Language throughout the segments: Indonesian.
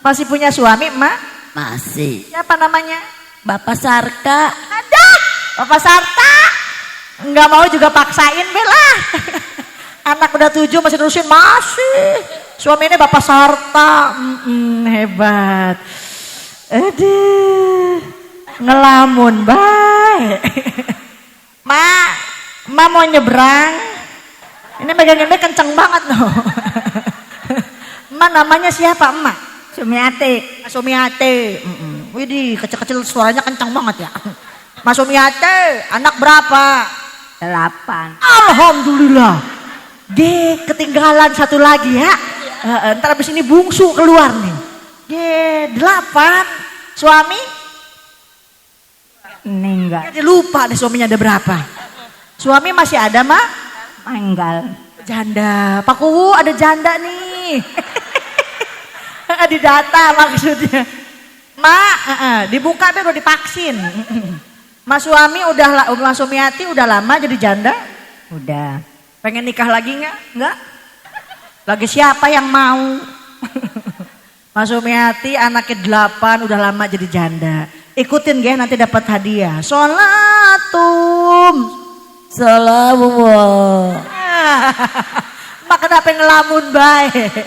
Masih punya suami, Mak? Masih. Siapa namanya? Bapak Sarka. Ada. Bapak Sarta. Enggak mau juga paksain, Bella. Anak udah 7 masih terusin, masih. Suaminya Bapak Sarta. Hebat. Aduh. Ngelamun, baik. Ma mau nyebrang. Ini megangnya kenceng banget loh. Ma namanya siapa, Emak? Sumiati. Sumiati. Widih, kecil-kecil suaranya kencang banget ya. Mas Sumiati, anak berapa? 8. Alhamdulillah. Ketinggalan satu lagi ya. Ntar abis ini bungsu keluar nih. 8. Suami? Meninggal. Jadi lupa deh suaminya ada berapa. Suami masih ada, Mak? Meninggal. Janda. Pak Kuwu ada janda nih. Di data maksudnya. Mak, dibuka biar udah divaksin. Mas Sumiati udah lama jadi janda? Udah. Pengen nikah lagi nggak? Nggak? Lagi siapa yang mau? Mas Sumiati anaknya 8 udah lama jadi janda. Ikutin ya nanti dapat hadiah. Sholatum. Salamullah. Mak kenapa ngelamun baik?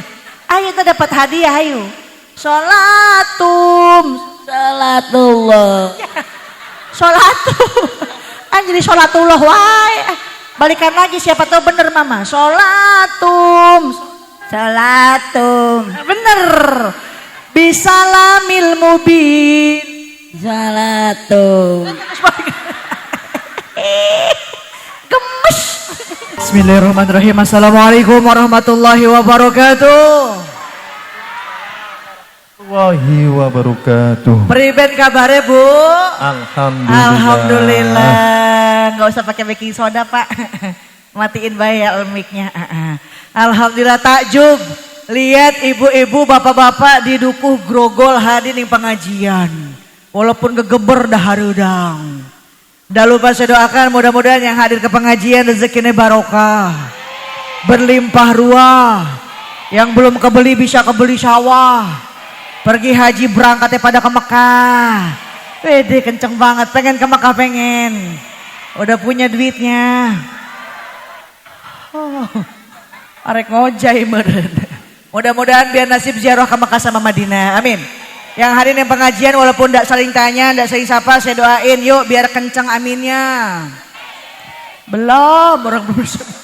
Ayo kita dapat hadiah ayo. Sholatum. Salatullah. Sholatum. Jadi sholatullah wae. Balikan lagi siapa tahu bener Mama. Sholatum. Salatum. Bener. Bisalamil mubin. Salatum. Gemes. Bismillahirrahmanirrahim. Assalamualaikum warahmatullahi wabarakatuh. Wahi wabarakatuh. Priben kabare Bu? Alhamdulillah. Alhamdulillah. Nggak usah pakai baking soda Pak. Matiin bae ya mic-nya. Alhamdulillah takjub. Lihat ibu-ibu bapak-bapak di dukuh grogol hadir ning pengajian. Walaupun gegeber dah hareudang. Dah lupa saya doakan mudah-mudahan yang hadir ke pengajian rezekinya barokah. Berlimpah ruah. Yang belum kebeli bisa kebeli sawah. Pergi haji berangkatnya pada ke Mekah. Wede kenceng banget, pengen ke Mekah pengen. Udah punya duitnya. Arek ngojai meren. Mudah-mudahan biar nasib ziarah ke Mekah sama Madinah. Amin. Yang hari ini pengajian walaupun tidak saling tanya, tidak saling sapa, saya doain yuk biar kenceng aminnya. Belum orang berusaha.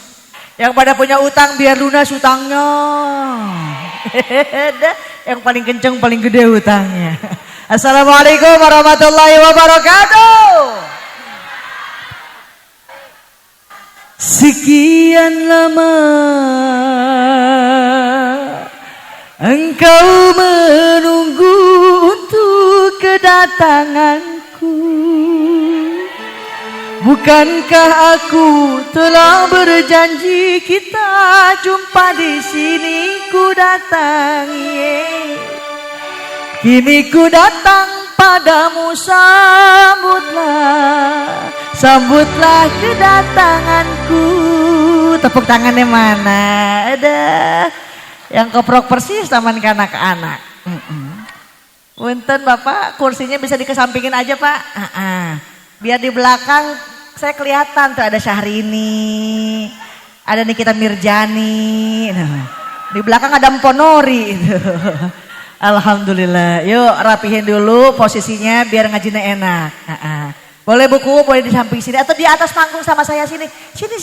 Yang pada punya utang biar lunas utangnya. Yang paling kenceng paling gede utangnya. Assalamualaikum warahmatullahi wabarakatuh. Sekian lama engkau menunggu untuk kedatanganku. Bukankah aku telah berjanji kita jumpa di sini ku datang, Kini ku datang padamu sambutlah kedatanganku. Tepuk tangannya mana? Ada yang keprok persis taman kanak-kanak. Punten Bapak, kursinya bisa dikesampingin aja Pak. Biar di belakang saya kelihatan tuh ada Syahrini, ada Nikita Mirjani, di belakang ada Mponori. Alhamdulillah. Yuk rapihin dulu posisinya biar ngajinya enak. Boleh buku, boleh di samping sini atau di atas panggung sama saya sini. Sini.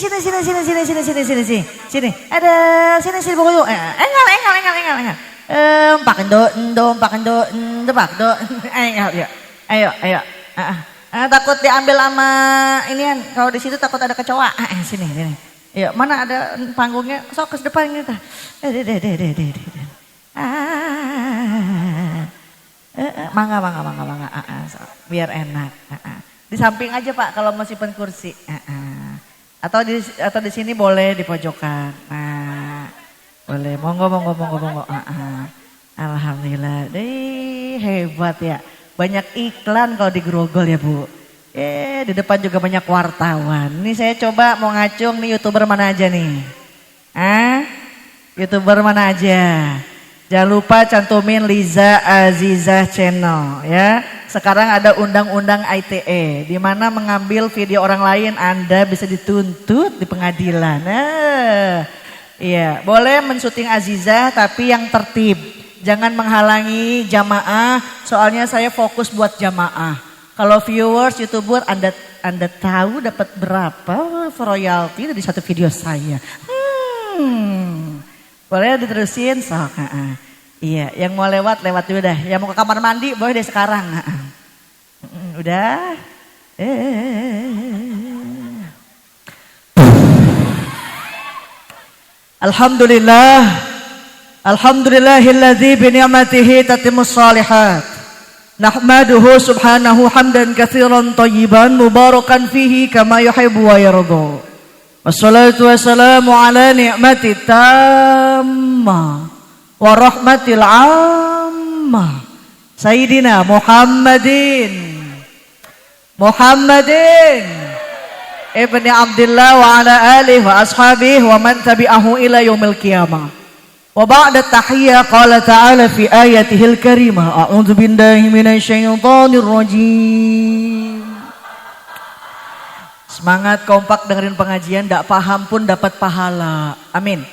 Ada sini buku yuk. Engal. Ayo. Takut diambil sama inian. Kalau di situ takut ada kecoa. Sini. Yuk, mana ada panggungnya? Sok ke depan kita. Mangga. Biar enak. Di samping aja Pak kalau mau simpen kursi. Atau di sini boleh di pojokan. Nah, boleh. Monggo. Alhamdulillah. Hebat ya. Banyak iklan kalau di Grogol ya Bu. Di depan juga banyak wartawan. Ini saya coba mau ngacung nih YouTuber mana aja nih. YouTuber mana aja. Jangan lupa cantumin Liza Azizah Channel ya. Sekarang ada undang-undang ITE di mana mengambil video orang lain Anda bisa dituntut di pengadilan. Nah, iya, boleh mensyuting Azizah tapi yang tertib. Jangan menghalangi jamaah, soalnya saya fokus buat jamaah. Kalau viewers, YouTuber Anda tahu dapat berapa royalti dari satu video saya? Boleh diterusin sok. Iya, yang mau lewat dulu dah. Yang mau ke kamar mandi boleh deh sekarang. Udah. Alhamdulillahilladzi bi ni'matihi tatimmus shalihat. Nahmaduhu subhanahu hamdan katsiran thayyiban mubarakan fihi kama yuhibbu wa yarda. Wassalatu wassalamu ala ni'mati tamma wa rahmatil amma Sayyidina Muhammadin ibni Abdillah wa ala alihi wa ashabihi wa man tabi'ahu ila yaumil qiyamah. Wa ba'da tahiyya qala ta'ala fi ayatihil karimah a'udzu billahi minasyaitonir rajim. Semangat kompak dengerin pengajian, tidak paham pun dapat pahala. Amin.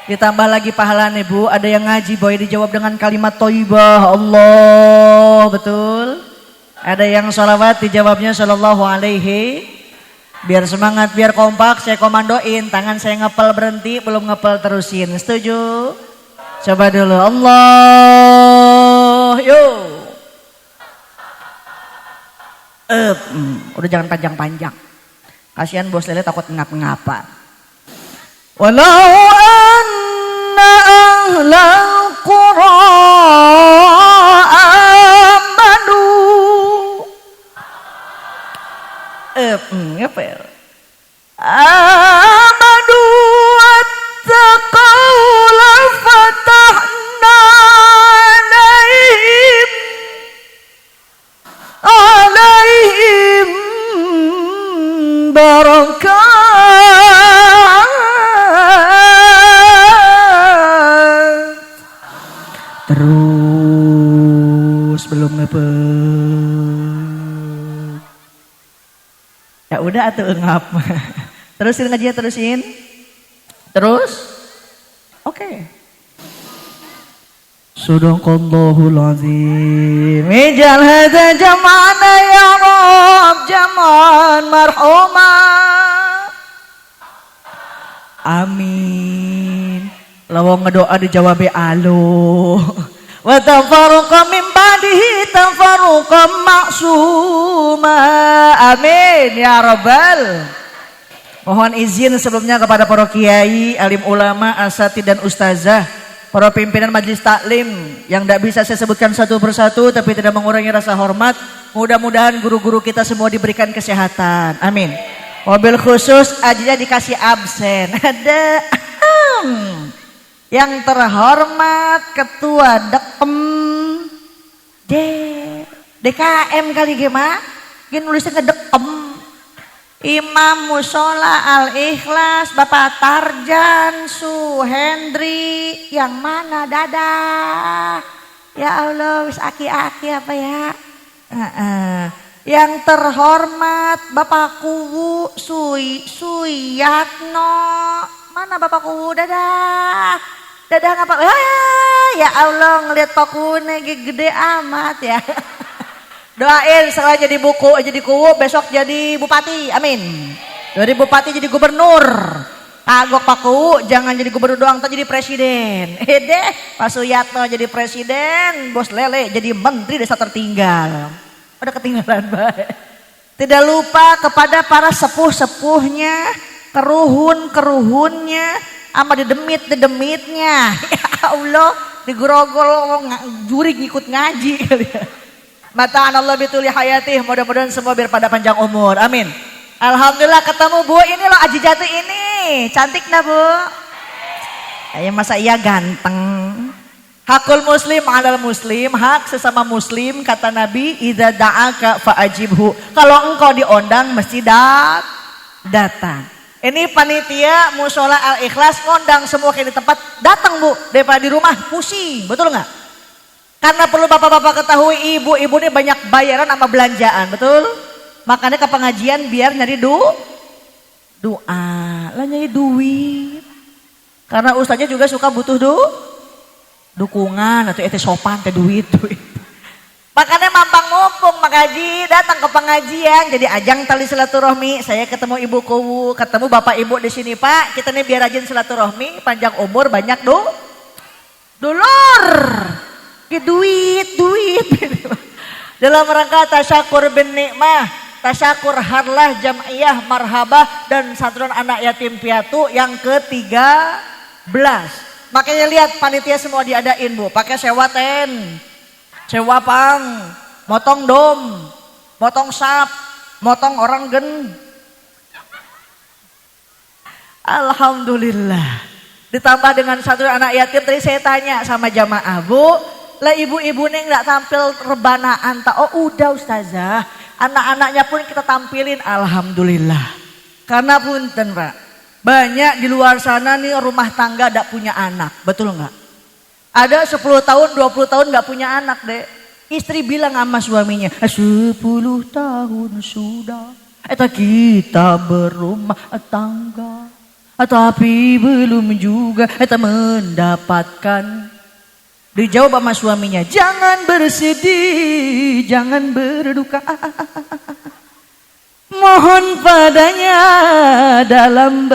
Ditambah lagi pahala nih Bu, ada yang ngaji boleh dijawab dengan kalimat thayyibah Allah, betul. Ada yang sholawat dijawabnya sallallahu alaihi. Biar semangat, biar kompak, saya komandoin. Tangan saya ngepel berhenti, belum ngepel terusin. Setuju? Coba dulu Allah, yuk. Udah jangan panjang-panjang. Kasihan bos lele takut ngap-ngapan. Walau anna ahlal qura amanu. Apa ya? Amanu wattaqau la fatahna alaihim barakat. Terus belum ngepet. Ya udah atuh ngap. Terusin ngajinya, terusin. Terus. Oke. Sadaqallahul azim. Ijal hadza jama'ana ya Rabb jama'an marhuma. Amin. Lawang ngedoa dijawab alo. Wa tafarruqa min ba'dihi tafarruqan ma'suma. Amin ya Rabbal. Mohon izin sebelumnya kepada para kiai, alim ulama, asatidz dan ustazah, para pimpinan majelis taklim yang tidak bisa saya sebutkan satu persatu tapi tidak mengurangi rasa hormat. Mudah-mudahan guru-guru kita semua diberikan kesehatan. Amin. Mobil khusus aja dikasih absen. Ada yang terhormat Ketua DKM kali gimana? Gini nulisnya ngedekem. Imam Musola Al-Ikhlas, Bapak Tarjan Suhendri, yang mana dadah? Ya Allah, wis aki-aki apa ya? Yang terhormat Bapak Kuwu Suyatno, mana Bapak Kuwu dadah? Dadah ngapa? Ya Allah, ngelihat Pak Kuwu gede amat ya. Doain setelah jadi buku, jadi kuwu, besok jadi bupati, amin. Dari bupati jadi gubernur. Agok Pak Kuwu, jangan jadi gubernur doang, tak jadi presiden. Pak Suyatno jadi presiden, bos lele jadi menteri desa tertinggal. Udah ketinggalan baik. Tidak lupa kepada para sepuh-sepuhnya, keruhun-keruhunnya, sama dedemit-dedemitnya. Ya Allah, digerogol juri ngikut ngaji kali ya. Mata'an Allah bituli hayatih, mudah-mudahan semua biar pada panjang umur, amin. Alhamdulillah ketemu Bu, ini loh Aji Jatuh ini, cantik nah Bu. Ya masa iya ganteng. Hakul muslim alal muslim, hak sesama muslim, kata Nabi, idza da'aka fa'ajibhu. Kalau engkau diundang mesti datang. Ini panitia musola Al-Ikhlas ngondang semua kayak di tempat, datang Bu, daripada di rumah pusing, betul nggak? Karena perlu bapak-bapak ketahui, ibu-ibu ini banyak bayaran sama belanjaan, betul? Makanya ke pengajian biar nyari doa, lah nyari duit. Karena ustaznya juga suka butuh dukungan atau itu sopan ke duit. Makanya mampang mumpung mengaji, datang ke pengajian, jadi ajang tali silaturahmi. Saya ketemu ibuku, ketemu bapak ibu di sini Pak. Kita nih biar rajin silaturahmi, panjang umur, banyak dulur, duit. Dalam rangka tasyakur bin nikmah, tasyakur harlah jam'iyah marhabah dan santron anak yatim piatu yang ke-13. Makanya lihat panitia semua diadain Bu, pakai sewa tent. Sewa pang, motong dom, motong sap, motong orang gen. Alhamdulillah. Ditambah dengan satu anak yatim, tadi saya tanya sama jamaah, Bu, lah ibu-ibu nih nggak tampil rebanaan tak? Oh udah ustazah, anak-anaknya pun kita tampilin, alhamdulillah. Karena punten Pak, banyak di luar sana nih rumah tangga tidak punya anak, betul nggak? Ada 10 tahun, 20 tahun gak punya anak deh. Istri bilang sama suaminya, 10 tahun sudah kita berumah tangga, tapi belum juga mendapatkan. Dijawab sama suaminya, jangan bersedih, jangan berduka, mohon padanya dalam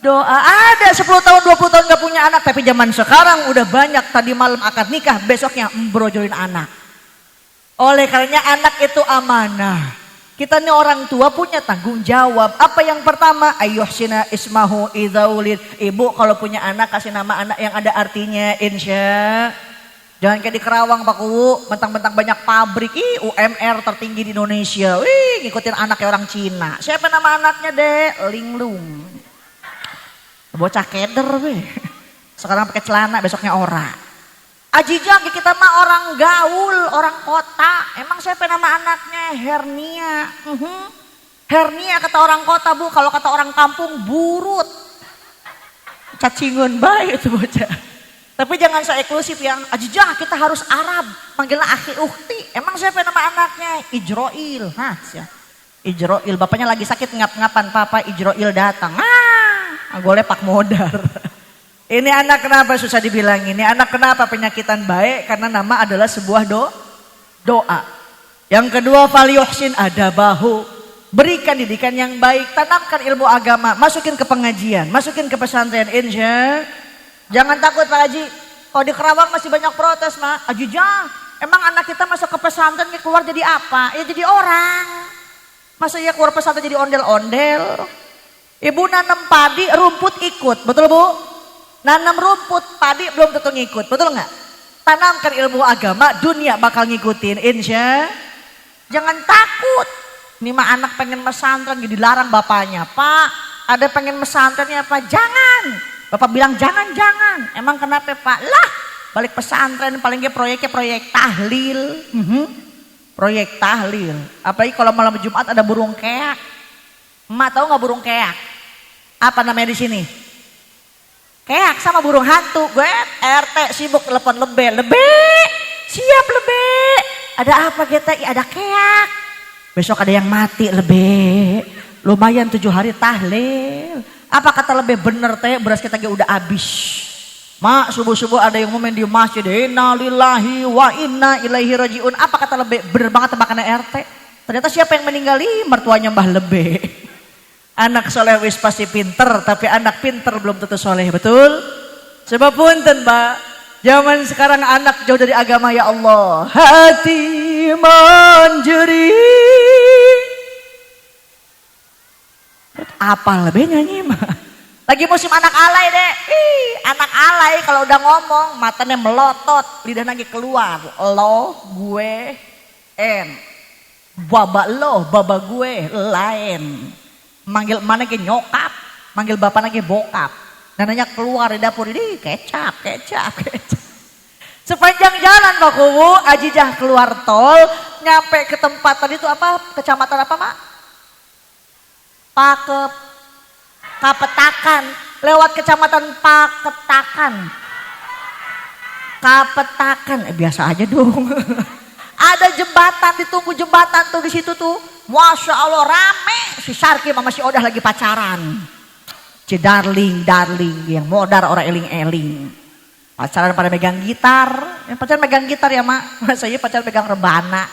doa. Ada 10 tahun 20 tahun gak punya anak, tapi zaman sekarang udah banyak, tadi malam akad nikah, besoknya brojolin anak. Oleh karenanya anak itu amanah. Kita nih orang tua punya tanggung jawab. Apa yang pertama? Ayyuhsina ismahu idzaulid. Ibu kalau punya anak kasih nama anak yang ada artinya, insya. Jangan kayak di Kerawang Pak Kuwu, mentang-mentang banyak pabrik, UMR tertinggi di Indonesia. Wih, ngikutin anaknya orang Cina. Siapa nama anaknya deh? Linglung. Bocah keder be. Sekarang pakai celana, besoknya ora. Aji jagi kita mah orang gaul, orang kota. Emang siapa nama anaknya? Hernia. Hernia kata orang kota Bu, kalau kata orang kampung burut. Cacingun baik itu bocah. Tapi jangan so eksklusif yang aji jah kita harus Arab, manggilnya akhi ukti. Emang siapa nama anaknya? Ijroil. Nah, Ijroil, bapaknya lagi sakit ngap-ngapan, papa Ijroil datang. Golek pak modar. Ini anak kenapa susah dibilang ini? Anak kenapa penyakitan baik? Karena nama adalah sebuah doa. Yang kedua, falyuhsin adabahu. Berikan didikan yang baik, tanamkan ilmu agama, masukin ke pengajian, masukin ke pesantren, insya. Jangan takut Pak Haji. Kalau di Kerawang masih banyak protes, Mak. Haji emang anak kita masuk ke pesantren keluar jadi apa? Ya jadi orang. Masa ya keluar pesantren jadi ondel-ondel? Ibu nanam padi, rumput ikut, betul Bu? Nanam rumput, padi belum tentu ngikut, betul nggak? Tanamkan ilmu agama, dunia bakal ngikutin, insya. Jangan takut. Ini mah anak pengen pesantren, jadi dilarang bapaknya. Pak, ada pengen pesantrennya apa? Jangan. Bapak bilang jangan. Emang kenapa Pak? Lah, balik pesantren paling proyeknya proyek tahlil. Proyek tahlil. Apalagi kalau malam Jumat ada burung keak. Emak tahu nggak burung keak? Apa namanya di sini? Keak sama burung hantu. Gue RT sibuk telepon lebe. Siap lebe. Ada apa kita? Ada keak. Besok ada yang mati lebe. Lumayan 7 hari tahlil. Apa kata lebe bener teh? Beras kita udah habis. Mak subuh-subuh ada yang momen di masjid. Inna lillahi wa inna ilaihi rajiun. Apa kata lebe? Bener banget tebakannya RT. Ternyata siapa yang meninggali? Mertuanya Mbah Lebe. Anak soleh wis pasti pinter, tapi anak pinter belum tentu soleh, betul? Sebab punten Mbak, zaman sekarang anak jauh dari agama, ya Allah. Hati menjeri. Apa lebih nyanyi mah? Lagi musim anak alay deh. Anak alay kalau udah ngomong matanya melotot, lidah lagi keluar. Lo, gue, baba lo, baba gue, lain. Manggil mana ke nyokap, manggil bapak lagi bokap. Nananya keluar di dapur ini kecap. Sepanjang jalan Pak Kuwu, Ajijah keluar tol, nyampe ke tempat tadi itu apa? Kecamatan apa Mak? Pakep. Kapetakan, lewat kecamatan Paketakan. Kapetakan, biasa aja dong. Ada jembatan, ditunggu jembatan tuh di situ tuh. Masya Allah rame. Si Sarkim sama si Odah lagi pacaran. Si darling yang modar orang eling-eling. Pacaran pada megang gitar. Yang pacaran megang gitar ya mak. Masa iya pacaran megang rebana.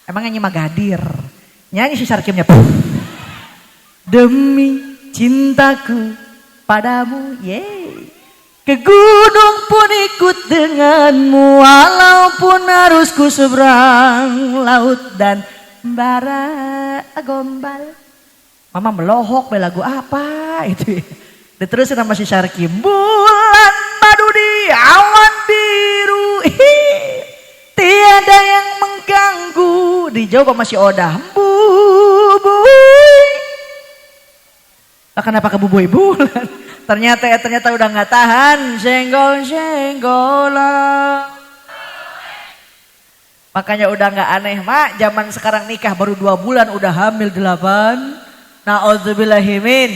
Emang nyanyi Magadir. Nyanyi si Sarkimnya. Demi cintaku padamu, yeay. Ke gunung pun ikut denganmu, walaupun harus ku seberang laut dan bara gombal. Mama melohok be lagu apa itu. Diterusin sama si Syarki. Bulan madu di awan biru, tiada yang mengganggu. Dijawab sama si Odah. Bubuy. Kenapa ke bubui bulan? Ternyata udah nggak tahan, senggol-senggolan. Makanya udah nggak aneh mak, zaman sekarang nikah baru 2 bulan udah hamil 8. Na'udzubillahimin.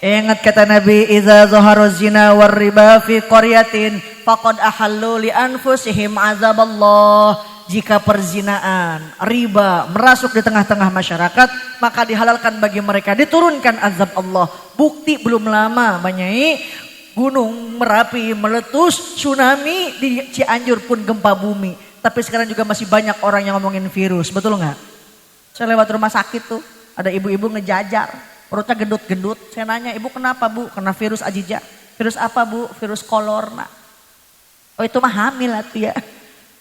Ingat kata Nabi, "Idza zahara zina war riba fi qaryatin faqad ahallu li anfusihim azaballah." Jika perzinaan, riba merasuk di tengah-tengah masyarakat, maka dihalalkan bagi mereka, diturunkan azab Allah. Bukti belum lama Banyai, gunung Merapi meletus, tsunami di Cianjur pun gempa bumi. Tapi sekarang juga masih banyak orang yang ngomongin virus, betul nggak? Saya lewat rumah sakit tuh, ada ibu-ibu ngejajar, perutnya gendut-gendut. Saya nanya, ibu kenapa bu? Kena virus ajija. Virus apa bu? Virus kolorna. Oh itu mah hamil tuh ya.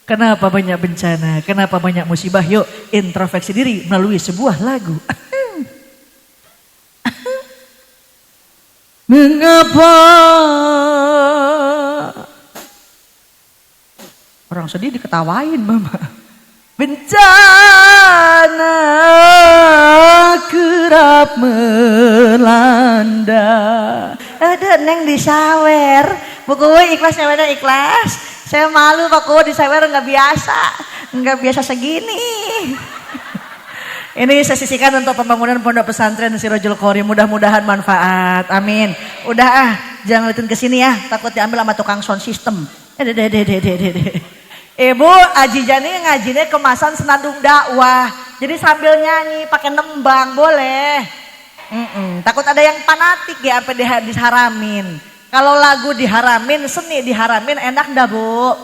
Kenapa banyak bencana? Kenapa banyak musibah? Yuk introspeksi diri melalui sebuah lagu. Mengapa orang sedih diketawain mama? Bencana kerap melanda. Ada neng disawer. Buku ikhlas nyawena ikhlas. Saya malu Pak Kuwo disawer nggak biasa segini. Ini saya sisihkan untuk pembangunan pondok pesantren Sirajul Qori. Mudah-mudahan manfaat. Amin. Udah jangan liatin ke sini ya. Takut diambil sama tukang sound system. Ibu Ajija nih ngajinya kemasan senandung dakwah. Jadi sambil nyanyi pakai nembang boleh. Takut ada yang fanatik ya sampai diharamin. Kalau lagu diharamin, seni diharamin enak dah bu?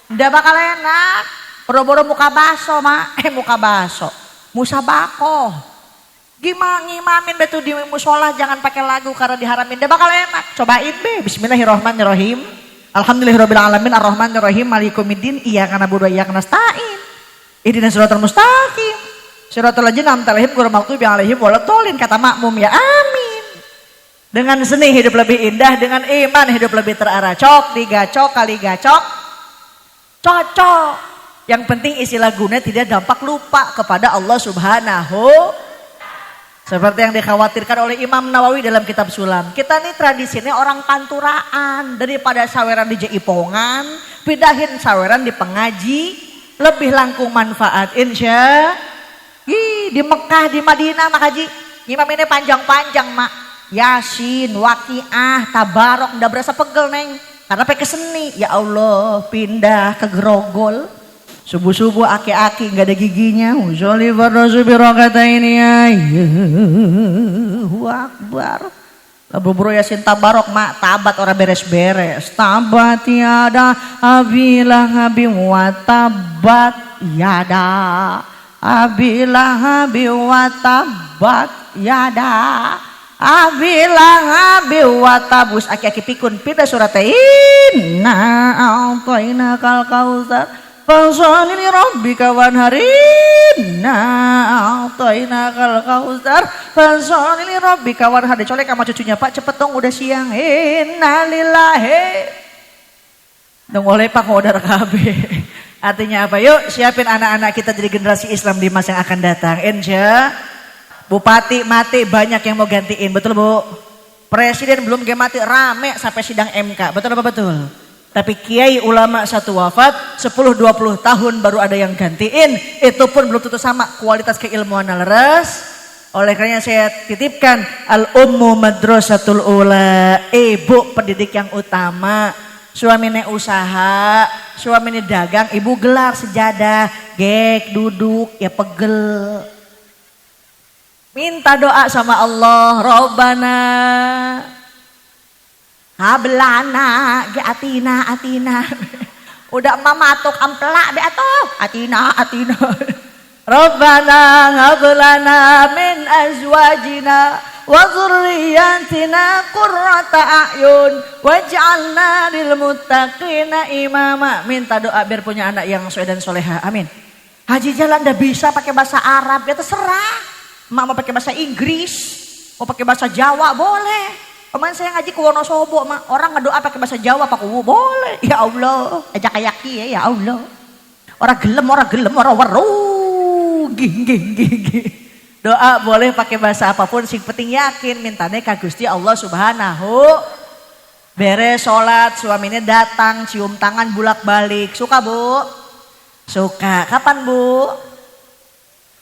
Ndak bakal enak. Boro-boro muka baso mak, muka baso. Musabako. Gimana ngimamin betul di musola jangan pakai lagu karena diharamin. Ndak bakal enak. Cobain be. Bismillahirrahmanirrahim. Alhamdulillahirrahmanirrahim. Ar-Rahmanirrahim. Malikumiddin. Iyyaka na'budu wa iyyaka nasta'in. Ihdinas siratal mustaqim. Siratal ladzina an'amta 'alaihim ghairil maghdubi alaihim waladdallin. Kata makmum ya amin. Dengan seni hidup lebih indah, dengan iman hidup lebih terarah. Cok, digacok, kali gacok, cocok. Yang penting isi lagunya tidak dampak lupa kepada Allah Subhanahu. Seperti yang dikhawatirkan oleh Imam Nawawi dalam kitab Sulam. Kita nih tradisinya orang panturaan. Daripada saweran di Jaipongan, pindahin saweran di pengaji. Lebih langkung manfaat. Insya. Di Mekah, di Madinah, Mak Haji. Imam ini panjang-panjang, Mak. Yasin, Waqiah, Tabarok, udah berasa pegel neng. Karena pakai seni, ya Allah pindah ke Grogol. Subuh-subuh aki-aki nggak ada giginya. Usholi fardosu birokata ini ya. Allahu Akbar. Bro Yasin Tabarok mak tabat orang beres-beres. Tabat yada abilah habi wa tabat yada. Abilah habi wa tabat yada. Abilang abi watabus aki-aki pikun pindah surat inna a'tayna kal kautsar fasholli li rabbika wanharin na a'tayna kal kautsar fasholli li rabbika wanhar. Colek sama cucunya Pak cepet dong udah siang. Innalillahi dong oleh Pak modar KB. Artinya apa? Yuk siapin anak-anak kita jadi generasi Islam di masa yang akan datang. Insya Bupati mati banyak yang mau gantiin, betul bu? Presiden belum mati rame sampai sidang MK, betul apa betul? Tapi kiai ulama satu wafat 10-20 tahun baru ada yang gantiin, itu pun belum tentu sama kualitas keilmuan leres. Oleh karena saya titipkan al-ummu madrasatul ula, ibu pendidik yang utama. Suaminya usaha, suaminya dagang, ibu gelar sejadah, gek duduk ya pegel. Minta doa sama Allah, Robbana hablana ge atina. Udah mama atuk ampela be atuk atina. Robbana hablana min azwajina wa dzurriyyatina qurrata a'yun waj'alna lil muttaqina imama. Minta doa biar punya anak yang soleh dan soleha. Amin. Haji jalan ndak bisa pakai bahasa Arab, ya terserah. Mak mau pakai bahasa Inggris, mau pakai bahasa Jawa boleh. Kemarin saya ngaji ke Wonosobo, mak orang ngedoa pakai bahasa Jawa pakai boleh. Ya Allah, ajak kayaki ya Allah. Orang gelem, orang weru. Ging. Doa boleh pakai bahasa apapun, sing penting yakin mintane ka Gusti Allah Subhanahu. Beres sholat, suaminya datang, cium tangan bulak-balik. Suka Bu? Suka. Kapan Bu?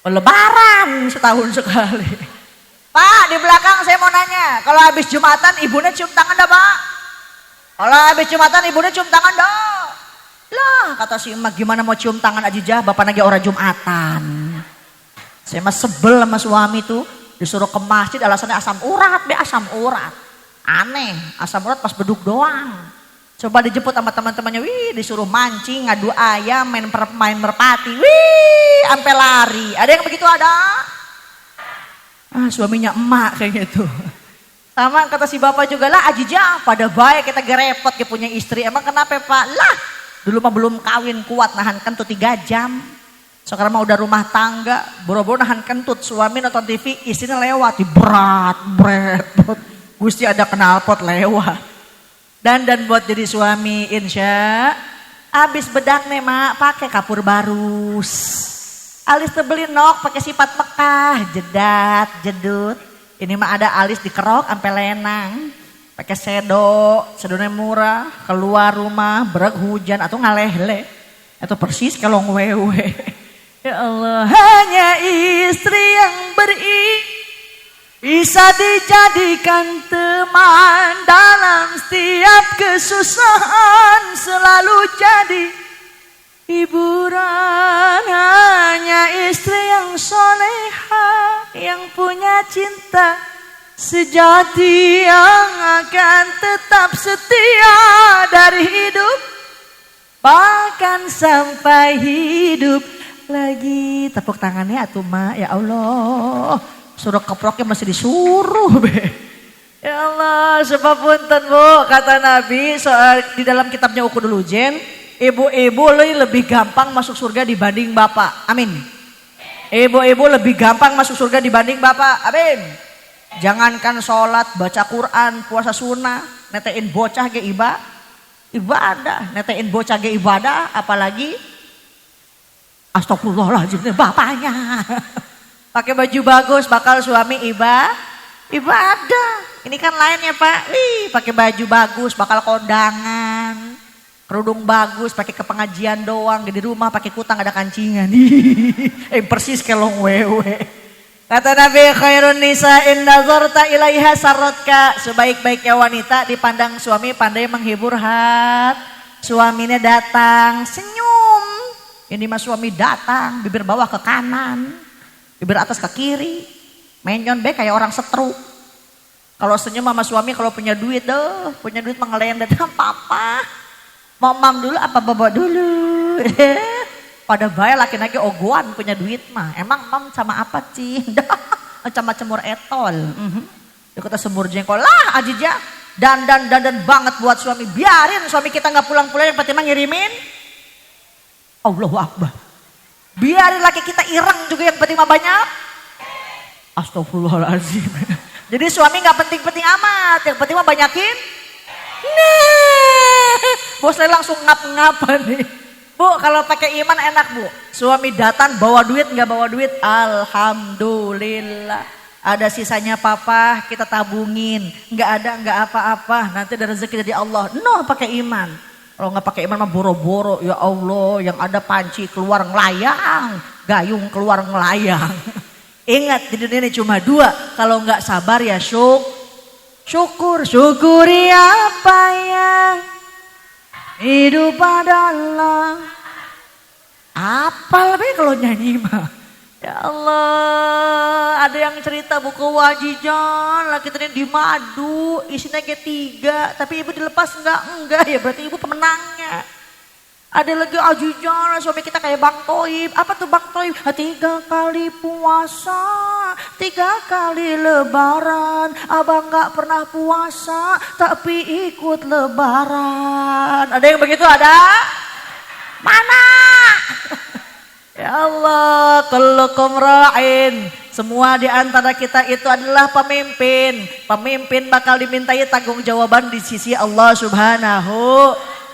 Lebaran setahun sekali. Pak, di belakang saya mau nanya, kalau habis Jumatan ibunya cium tangan dah Pak? Kalau habis Jumatan ibunya cium tangan dah? Lah, kata si emak gimana mau cium tangan Ajijah, bapak lagi orang Jumatan. Saya mah sebel sama suami tuh, disuruh ke masjid alasannya asam urat, asam urat. Aneh, asam urat pas beduk doang. Coba dijemput sama teman-temannya, wih disuruh mancing, ngadu ayam, main merpati, wih sampai lari. Ada yang begitu ada? Suaminya emak kayak gitu. Sama kata si bapak juga lah, Ajijah pada baik kita gerepot ke punya istri. Emang kenapa Pak? Lah dulu mah belum kawin kuat nahan kentut 3 jam. Sekarang mah udah rumah tangga, boro-boro nahan kentut. Suami nonton TV, istrinya lewat, berat. Gusti ada knalpot lewat. Dan buat jadi suami insya. Abis bedak nih mak pakai kapur barus. Alis tebelin nok pakai sifat Mekah, jedat, jedut. Ini mah ada alis dikerok sampai lenang. Pakai sedonya murah, keluar rumah bereg hujan atau ngalehle. Atau persis kalau wewe. Ya Allah, hanya istri yang bisa dijadikan teman dalam setiap kesusahan, selalu jadi hiburan. Hanya istri yang soleha, yang punya cinta sejati, yang akan tetap setia dari hidup bahkan sampai hidup lagi. Tepuk tangannya atuh mak, ya Allah. Suruh keproknya masih disuruh be. Ya Allah, sebab punten Bu, kata Nabi soal di dalam kitabnya Uqudul Ujen, ibu-ibu lebih gampang masuk surga dibanding bapak. Amin. Ibu-ibu lebih gampang masuk surga dibanding bapak. Amin. Jangankan sholat, baca Quran, puasa sunnah, netein bocah ge ibadah, netein bocah ge ibadah, apalagi astagfirullahaladzim bapaknya. Pakai baju bagus bakal suami ibadah. Ini kan lainnya Pak. Pakai baju bagus bakal kondangan. Kerudung bagus pakai ke pengajian doang. Di rumah pakai kutang ada kancingan. Persis kelong wewe. Kata Nabi khairun nisa in nazarta ilaiha sarratka. Sebaik-baiknya wanita dipandang suami pandai menghibur suaminya datang senyum. Ini mah suami datang bibir bawah ke kanan. Bibir atas ke kiri, menyon be kayak orang stroke. Kalau senyum sama suami kalau punya duit mah ngelendek papa. Mau mam dulu apa baba dulu? Pada bayar laki-laki ogoan punya duit mah. Emang mam sama apa sih? Sama cemur etol. Dia kata semur jengkol lah Ajijah. Dan banget buat suami. Biarin suami kita nggak pulang-pulang yang penting mah ngirimin. Allahu Akbar. Biarin laki kita ireng juga yang penting mah banyak. Astagfirullahaladzim. Jadi suami gak penting-penting amat. Yang penting mah banyakin. Bosnya langsung ngap-ngap nih. Bu kalau pakai iman enak Bu. Suami datang bawa duit gak bawa duit. Alhamdulillah. Ada sisanya papa kita tabungin. Gak ada gak apa-apa. Nanti ada rezeki dari Allah. No pakai iman. Kalau nggak pakai iman mah boro-boro, ya Allah, yang ada panci keluar ngelayang, gayung keluar ngelayang. Ingat di dunia ini cuma dua. Kalau nggak sabar ya syukur. Syukuri apa yang hidup adalah. Apal be kalau nyanyi mah. Ya Allah, ada yang cerita buku wajijan, laki tadi di madu, isinya G3, tapi ibu dilepas enggak ya berarti ibu pemenangnya. Ada lagi ajujan, suami kita kayak Bang Toib. Apa tuh Bang Toib? 3 kali puasa, 3 kali lebaran. Abang gak pernah puasa, tapi ikut lebaran. Ada yang begitu ada? Mana? Ya Allah, kullukum ra'in. Semua di antara kita itu adalah pemimpin. Pemimpin bakal dimintai tanggung jawaban di sisi Allah Subhanahu.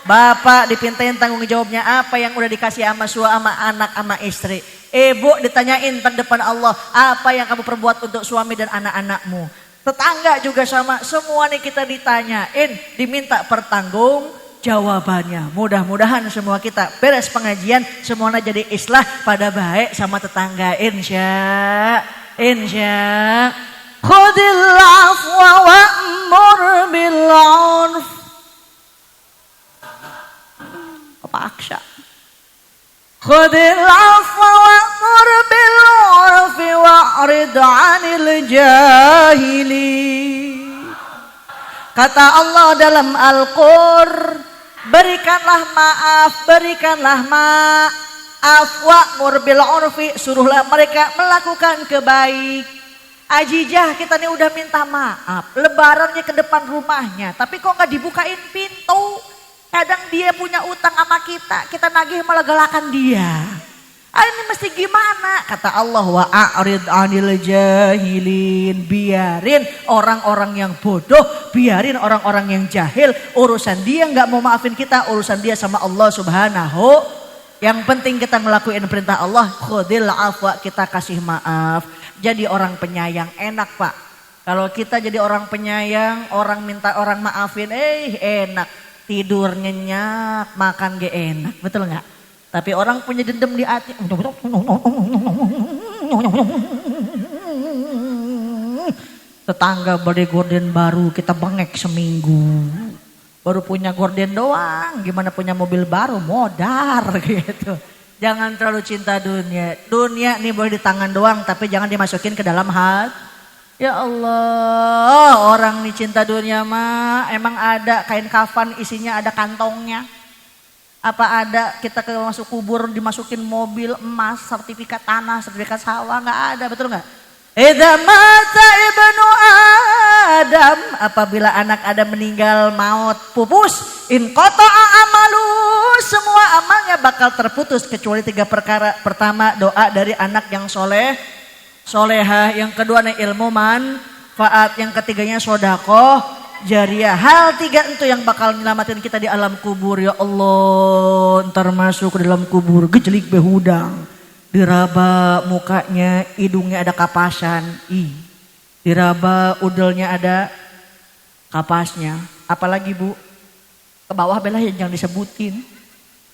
Bapak dipintain tanggung jawabnya apa yang udah dikasih sama suami, sama anak, sama istri. Ibu ditanyain di depan Allah, apa yang kamu perbuat untuk suami dan anak-anakmu. Tetangga juga sama, semua nih kita ditanyain, diminta pertanggung jawabannya. Mudah-mudahan semua kita beres pengajian, semuanya jadi islah pada baik sama tetangga. Insya. Khudil afwa wa'mur bil 'urf. Kepaksa. Khudil afwa wa'mur bil 'urfi wa'rid 'anil jahili. Kata Allah dalam Al-Qur'an, berikanlah maaf, wa'mur bil 'urfi, suruhlah mereka melakukan kebaik. Ajijah kita nih udah minta maaf, lebarannya ke depan rumahnya, tapi kok nggak dibukain pintu? Kadang dia punya utang sama kita nagih malah galakan dia. Ini mesti gimana? Kata Allah, wa'arid 'anil jahilin, biarin orang-orang yang bodoh, biarin orang-orang yang jahil, urusan dia nggak mau maafin kita, urusan dia sama Allah Subhanahu. Yang penting kita ngelakuin perintah Allah, khudil afwa, kita kasih maaf. Jadi orang penyayang enak Pak. Kalau kita jadi orang penyayang, orang minta orang maafin, enak. Tidur nyenyak, makan gak enak, betul nggak? Tapi orang punya dendam di hati. Tetangga beli gorden baru, kita bengek seminggu. Baru punya gorden doang, gimana punya mobil baru, modar gitu. Jangan terlalu cinta dunia. Dunia nih boleh di tangan doang, tapi jangan dimasukin ke dalam hati. Ya Allah, orang nih cinta dunia mah emang ada kain kafan isinya ada kantongnya. Apa ada kita ke masuk kubur dimasukin mobil emas, sertifikat tanah, sertifikat sawah, nggak ada, betul nggak? Idza mata ibnu Adam, apabila anak Adam meninggal maut pupus, in qata'a amalu, semua amalnya bakal terputus kecuali 3 perkara. Pertama, doa dari anak yang solehah, yang kedua nih ilmu manfaat, yang ketiganya sedekah jariah. Hal 3 itu yang bakal nyelamatin kita di alam kubur. Ya Allah, ntar masuk ke dalam kubur gejelik behudang, diraba mukanya, hidungnya ada kapasan, diraba udelnya ada kapasnya. Apalagi Bu, ke bawah belah yang jangan disebutin.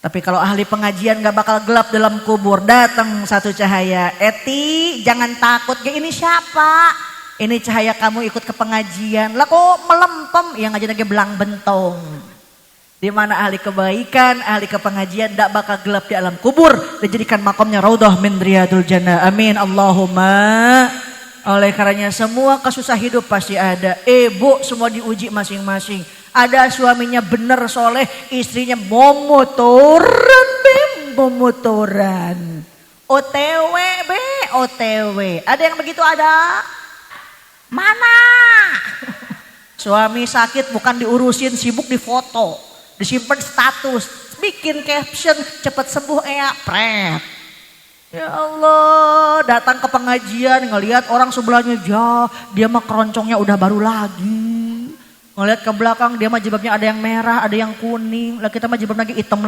Tapi kalau ahli pengajian gak bakal gelap dalam kubur. Datang satu cahaya. Eti jangan takut. Ini siapa? Ini cahaya kamu ikut ke pengajian. Lah kok melempem? Yang ngaji lagi belang bentong. Dimana ahli kebaikan, ahli kepengajian gak bakal gelap di alam kubur. Dijadikan makamnya raudhah min riyadul jannah. Amin Allahumma. Oleh karenanya semua kesusah hidup pasti ada. Bu semua diuji masing-masing. Ada suaminya bener soleh, istrinya momotoran. OTW be, OTW. Ada yang begitu ada? Mana? Suami sakit bukan diurusin, sibuk di foto, disimpan status, bikin caption, cepat sembuh pret. Ya Allah, datang ke pengajian ngelihat orang sebelahnya dia mah keroncongnya udah baru lagi. Ngeliat ke belakang dia mah jilbabnya ada yang merah, ada yang kuning. Lah kita mah jilbab lagi hitam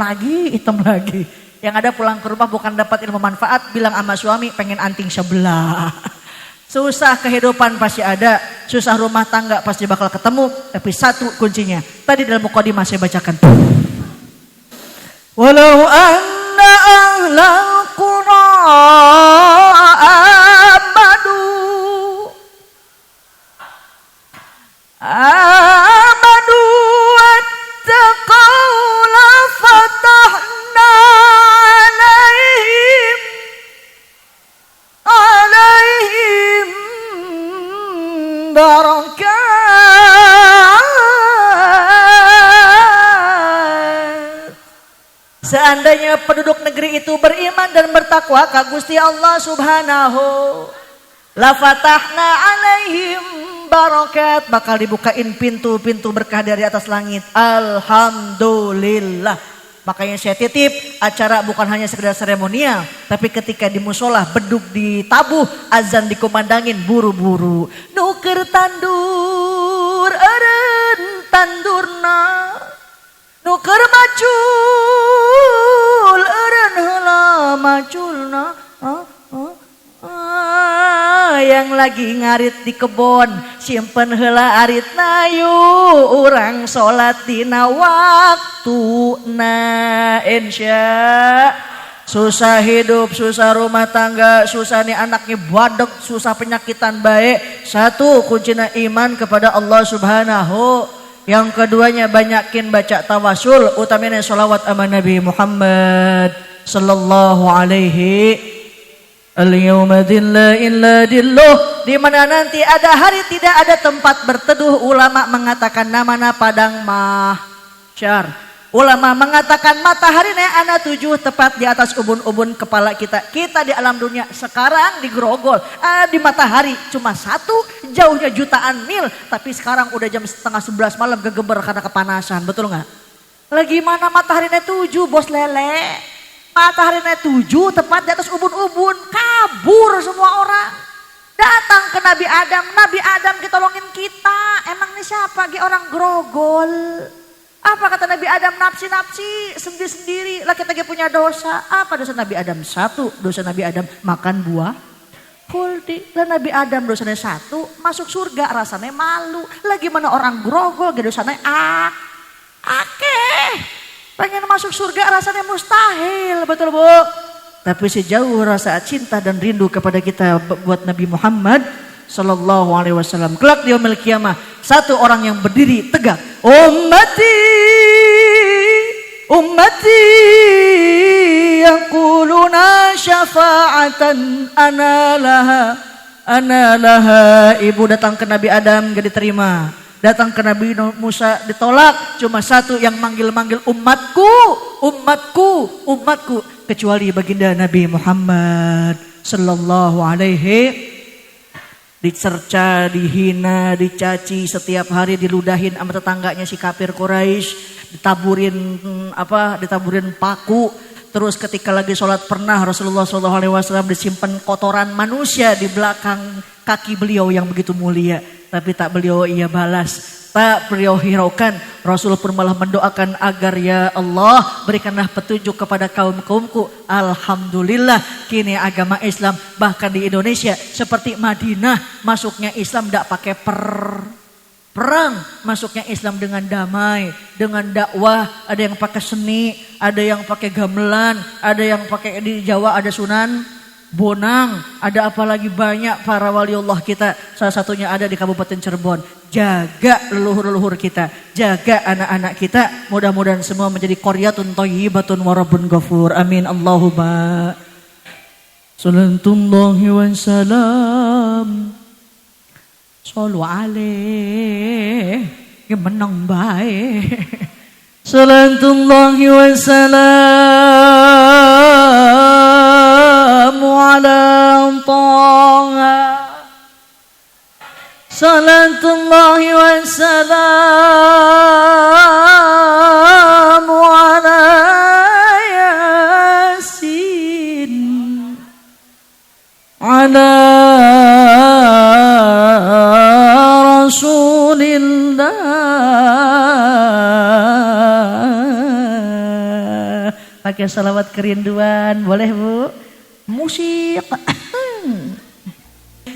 lagi. Yang ada pulang ke rumah bukan dapat ilmu manfaat, bilang sama suami pengen anting sebelah. Susah kehidupan pasti ada, susah rumah tangga pasti bakal ketemu. Tapi satu kuncinya, tadi dalam mukadimah saya bacakan. Walau anna ahlal qura Seandainya penduduk negeri itu beriman dan bertakwa ka Gusti Allah Subhanahu, la fatahna alaihim barakat, bakal dibukain pintu-pintu berkah dari atas langit. Alhamdulillah. Makanya saya titip, acara bukan hanya sekedar seremonial, tapi ketika di musola beduk ditabuh, azan dikumandangin buru-buru. Nuker tandur eren tandurna, nuker macul eren heula maculna. Yang lagi ngarit di kebon, simpen heula aritna yuk urang salat dina waktuna. Insya susah hidup, susah rumah tangga, susah nih anaknya badek, susah penyakitan baik. Satu, kuncina iman kepada Allah Subhanahu. Yang keduanya banyakin baca tawasul, utamanya sholawat sama Nabi Muhammad sallallahu alaihi. Al-yawma dilla illa dilluh, di mana nanti ada hari tidak ada tempat berteduh. Ulama mengatakan namanya padang mahsyar. Ulama mengatakan matahari naik ana 7 tepat di atas ubun-ubun kepala kita. Kita di alam dunia sekarang di Grogol, di matahari cuma 1, jauhnya jutaan mil. Tapi sekarang udah jam setengah 11 malam gegeber karena kepanasan, betul nggak? Lagi mana matahari naik 7 bos lele? Matahari naik 7 tepat di atas ubun-ubun, kabur semua orang. Datang ke Nabi Adam, Nabi Adam ditolongin kita. Emang ini siapa? Orang Grogol. Apa kata Nabi Adam? Nafsi-nafsi, sendiri-sendiri. Lah kita punya dosa. Apa dosa Nabi Adam? 1, dosa Nabi Adam makan buah kuldi. Lah Nabi Adam dosanya 1, masuk surga rasanya malu. Lagi mana orang Grogol dosanya akeh. Pengen masuk surga rasanya mustahil, betul Bu? Tapi sejauh rasa cinta dan rindu kepada kita buat Nabi Muhammad sallallahu alaihi wasallam, kelak di yaumil qiyamah, satu orang yang berdiri tegak, ummati ummati yaquluna syafa'atan ana laha. Ibu datang ke Nabi Adam gak diterima, datang ke Nabi Musa ditolak. Cuma satu yang manggil-manggil, umatku, umatku, umatku, kecuali baginda Nabi Muhammad sallallahu alaihi. Dicerca, dihina, dicaci, setiap hari diludahin sama tetangganya si kafir Quraisy, ditaburin paku. Terus ketika lagi sholat pernah Rasulullah SAW disimpan kotoran manusia di belakang kaki beliau yang begitu mulia. Tapi tak beliau ia balas, tak beliau hiraukan. Rasul pun malah mendoakan agar ya Allah berikanlah petunjuk kepada kaum-kaumku. Alhamdulillah kini agama Islam bahkan di Indonesia seperti Madinah, masuknya Islam tidak pakai perang, masuknya Islam dengan damai, dengan dakwah. Ada yang pakai seni, ada yang pakai gamelan, ada yang pakai, di Jawa ada Sunan Bonang, ada apalagi banyak para waliullah kita. Salah satunya ada di Kabupaten Cirebon. Jaga leluhur-leluhur kita, jaga anak-anak kita. Mudah-mudahan semua menjadi qaryatun thayyibatun wa rabbun ghafur. Amin Allahumma. Sallallahu wa salam. Sallu alaih. Ya menang baik. Sallallahu wa salam ala Taha. Salatullahi wa salam ala Yasin ala Rasulillah. Pakai salawat kerinduan, boleh Bu? Musik.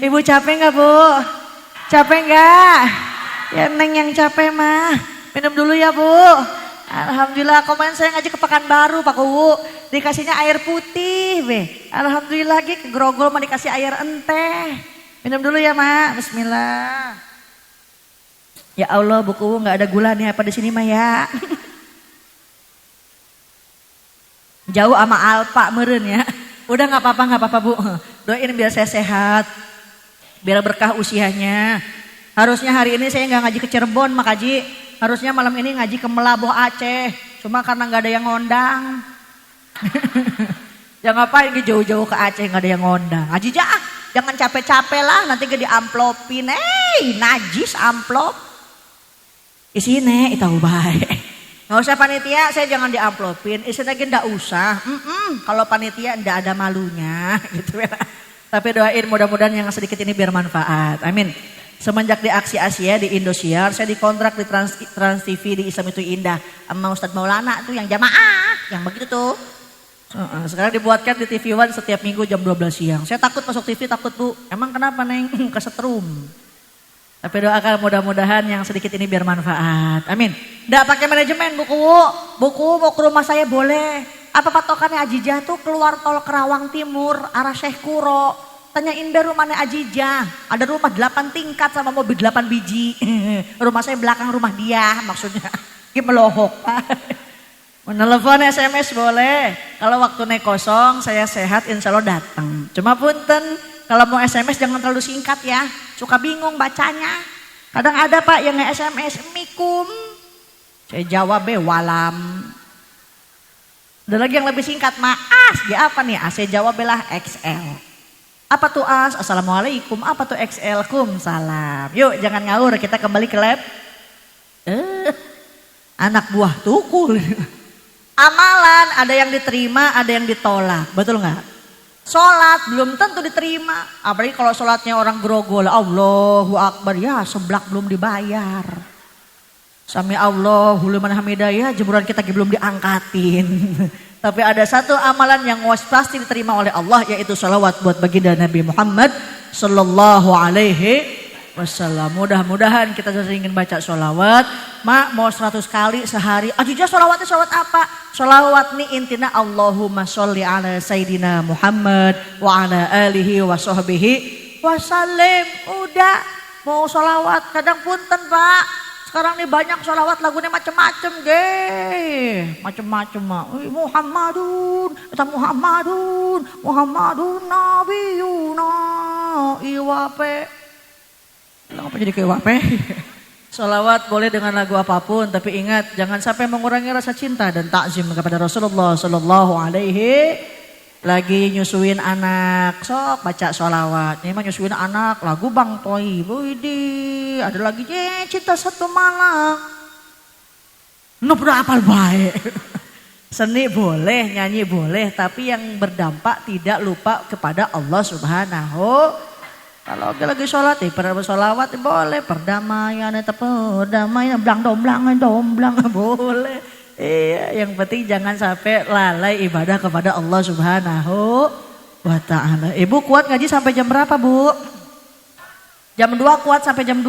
Ibu capek nggak Bu? Capek nggak? Ya Neng yang capek mah. Minum dulu ya Bu. Alhamdulillah kemarin saya ngaji ke Pekanbaru Pak Bu. Dikasihnya air putih be. Alhamdulillah lagi ke Grogol mah dikasih air enteh. Minum dulu ya Mak. Bismillah. Ya Allah Bu Kuwu nggak ada gula nih apa di sini mah ya. Jauh sama Alpa meren ya. Udah nggak apa-apa Bu. Doain biar saya sehat, biar berkah usianya. Harusnya hari ini saya nggak ngaji ke Cirebon Mak Haji. Harusnya malam ini ngaji ke Melabuh Aceh. Cuma karena nggak ada yang ngondang. Ya ngapain ke jauh-jauh ke Aceh nggak ada yang ngondang. Ajija, jangan capek-capek lah nanti ke diamplopin. Najis amplop. Isine itu baik. Nggak usah panitia, saya jangan diamplopin. Isinya nggak usah. Kalau panitia nggak ada malunya, gitu ya. Tapi doain mudah-mudahan yang sedikit ini biar manfaat. Amin. Semenjak di Aksi Asia di Indosiar, saya dikontrak di Trans TV di Islam Itu Indah sama Ustadz Maulana tuh yang jamaah, yang begitu tuh. Sekarang dibuatkan di TV One setiap minggu jam 12 siang. Saya takut masuk TV, takut Bu. Emang kenapa Neng? Kesetrum. Tapi doakan mudah-mudahan yang sedikit ini biar manfaat. Amin. Nggak pakai manajemen buku mau ke rumah saya boleh. Apa patokannya Ajijah tuh keluar tol Kerawang Timur arah Syekh Kuro. Tanyain deh rumahnya Ajijah. Ada rumah 8 tingkat sama mobil 8 biji. Rumah saya belakang rumah dia maksudnya. Melohok Pak. Menelepon SMS boleh. Kalau waktunya kosong saya sehat insya Allah datang. Cuma punten kalau mau SMS jangan terlalu singkat ya. Suka bingung bacanya. Kadang ada Pak yang nge-SMS mikum. Saya jawab walam. Ada lagi yang lebih singkat maas. Dia apa nih? Saya jawab belah XL. Apa tuh as? Assalamualaikum. Apa tuh XL? Salam. Yuk jangan ngawur kita kembali ke lab. Anak buah tukul. Amalan ada yang diterima, ada yang ditolak. Betul nggak? Sholat belum tentu diterima. Apalagi kalau sholatnya orang grogol. Allahu Akbar ya seblak belum dibayar. Sami Allahu liman hamidah ya jemuran kita belum diangkatin. Tapi ada satu amalan yang pasti diterima oleh Allah yaitu sholawat buat baginda Nabi Muhammad sallallahu alaihi wasallam. Mudah-mudahan kita seringin baca sholawat. Mak mau 100 kali sehari. Ajijah sholawatnya sholawat apa? Sholawat nih intinya Allahumma sholli ala Sayyidina Muhammad wa ala alihi wa sahbihi wasallim. Udah mau sholawat kadang punten Pak. Sekarang nih banyak sholawat lagunya macem-macem deh. Macem-macem mak. Muhammadun Nabiyuna Iwape. Kenapa jadi ke Iwape? Sholawat boleh dengan lagu apapun, tapi ingat jangan sampai mengurangi rasa cinta dan takzim kepada Rasulullah Sallallahu Alaihi. Lagi nyusuin anak, sok baca sholawat. Ini mah nyusuin anak, lagu Bang Toi. Widih, ada lagi cinta satu malam. Udah apal baik. Seni boleh, nyanyi boleh, tapi yang berdampak tidak lupa kepada Allah Subhanahu. Kalau lagi sholat, sholawat boleh, perdamaian, perdamaian, domblang, boleh. Iya, yang penting jangan sampai lalai ibadah kepada Allah Subhanahu wa ta'ala. Ibu kuat ngaji sampai jam berapa Bu? Jam 2 kuat sampai jam 2.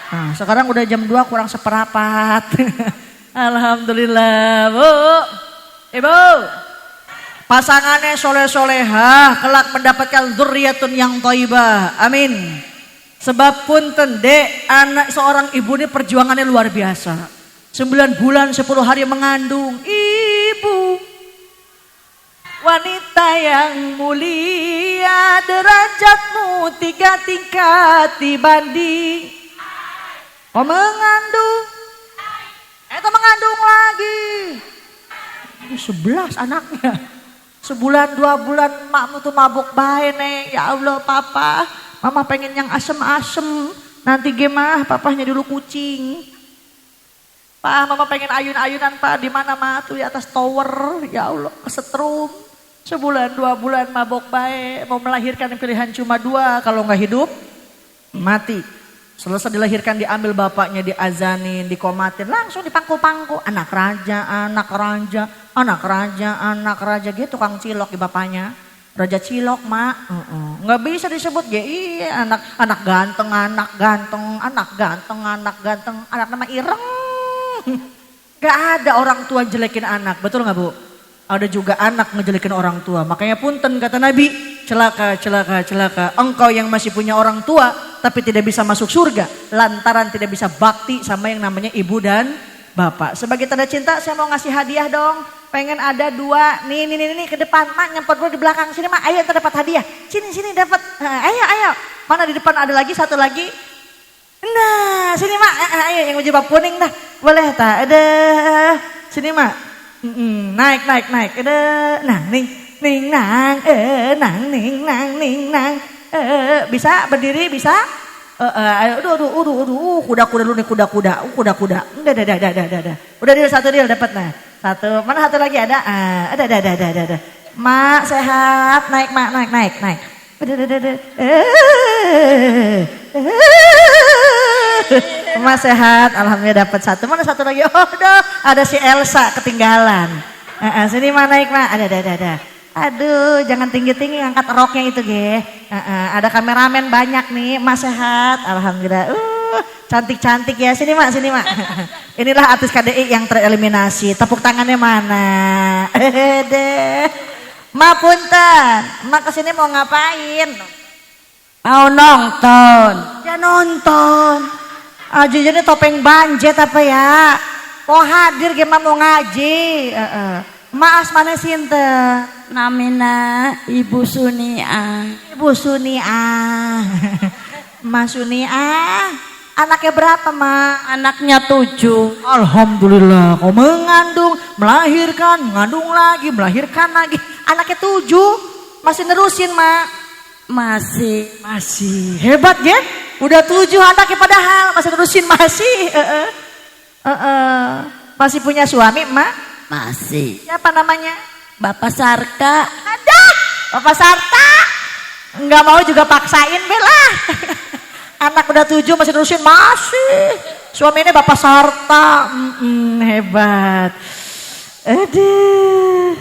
Nah, sekarang udah jam 2 kurang seperempat. Alhamdulillah Bu. Ibu. Pasangannya soleh-solehah, kelak mendapatkan dzurriyyatun yang thayyibah. Amin. Sebab punten dek, anak seorang ibu ini perjuangannya luar biasa. 9 bulan 10 hari mengandung. Ibu wanita yang mulia, derajatmu 3 tingkat dibanding. Kau mengandung, itu mengandung lagi. 11 anaknya. Sebulan 2 bulan makmu tuh mabuk bae nih. Ya Allah papa, mama pengen yang asem-asem. Nanti gimana papahnya dulu kucing. Pak, mama pengen ayun-ayunan Pak, di mana mah tuh di atas tower. Ya Allah, kesetrum. Sebulan 2 bulan mabok baik, mau melahirkan pilihan cuma 2, kalau nggak hidup mati. Selesai dilahirkan diambil bapaknya, diazanin, dikomatin, langsung dipangku-pangku. Anak raja, anak raja, anak raja, anak raja gitu tukang cilok di bapaknya. Raja cilok mak, nggak bisa disebut ya iya anak ganteng, anak ganteng, anak ganteng, anak ganteng, anak nama Ireng. Gak ada orang tua jelekin anak, betul gak Bu? Ada juga anak ngejelekin orang tua. Makanya punten kata Nabi, celaka, celaka, celaka. Engkau yang masih punya orang tua tapi tidak bisa masuk surga lantaran tidak bisa bakti sama yang namanya ibu dan bapak. Sebagai tanda cinta saya mau ngasih hadiah dong. Pengen ada 2, nih ke depan. Mak nyempot dulu di belakang sini mak, ayo kita dapat hadiah. Sini dapat. Ayo. Mana di depan ada lagi, satu lagi. Nah, sini mak, ayo yang jilbab kuning dah. Boleh tak? Ada. Sini mak. Naik. Nang ning nang nang ning nang. Bisa berdiri bisa? Aduh, kuda dulu nih kuda. Udah. Udah deal satu deal dapat nah. Satu. Mana satu lagi ada? Ada. Mak sehat, naik mak, naik. Udah. Mak sehat, alhamdulillah dapat satu. Mana satu lagi? Oh, ada si Elsa ketinggalan. Sini mak naik mak. Ada. Aduh, jangan tinggi-tinggi angkat roknya itu, ge. Ada kameramen banyak nih, Mas sehat, alhamdulillah. Cantik-cantik ya, sini mak. Inilah artis KDI yang tereliminasi. Tepuk tangannya mana? Deh. Ma punten, mak kesini mau ngapain? Mau nonton. Ya nonton. Aja ini topeng banjet apa ya? Mau hadir gimana mau ngaji? Maas mana sinten? Namina Ibu Sunia. Ibu Sunia. Mas Sunia. Anaknya berapa, Ma? Anaknya 7. Alhamdulillah, kau mengandung, melahirkan, mengandung lagi, melahirkan lagi. Anaknya 7. Masih nerusin, Ma? Masih. Hebat ya? Udah 7 anaknya padahal masih nerusin masih. Masih punya suami, Ma? Masih. Siapa namanya? Bapak Sarka. Ada. Bapak Sarta. Enggak mau juga paksain Bella. Anak udah 7 masih nerusin masih. Suaminya Bapak Sarta. Hebat. Aduh.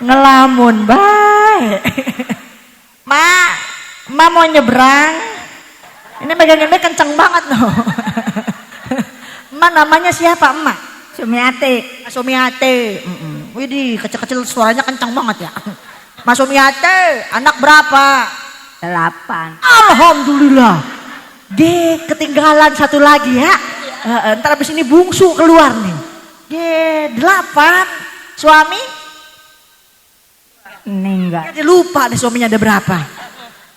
Ngelamun baik. Ma mau nyebrang. Ini megangnya kenceng banget loh. Ma namanya siapa, Emak? Sumiati. Mas Sumiate. Widih, kecil-kecil suaranya kencang banget ya. Mas Sumiate, anak berapa? 8. Alhamdulillah. Ketinggalan satu lagi ya. Ntar abis ini bungsu keluar nih. 8. Suami? Meninggal. Jadi lupa deh suaminya ada berapa.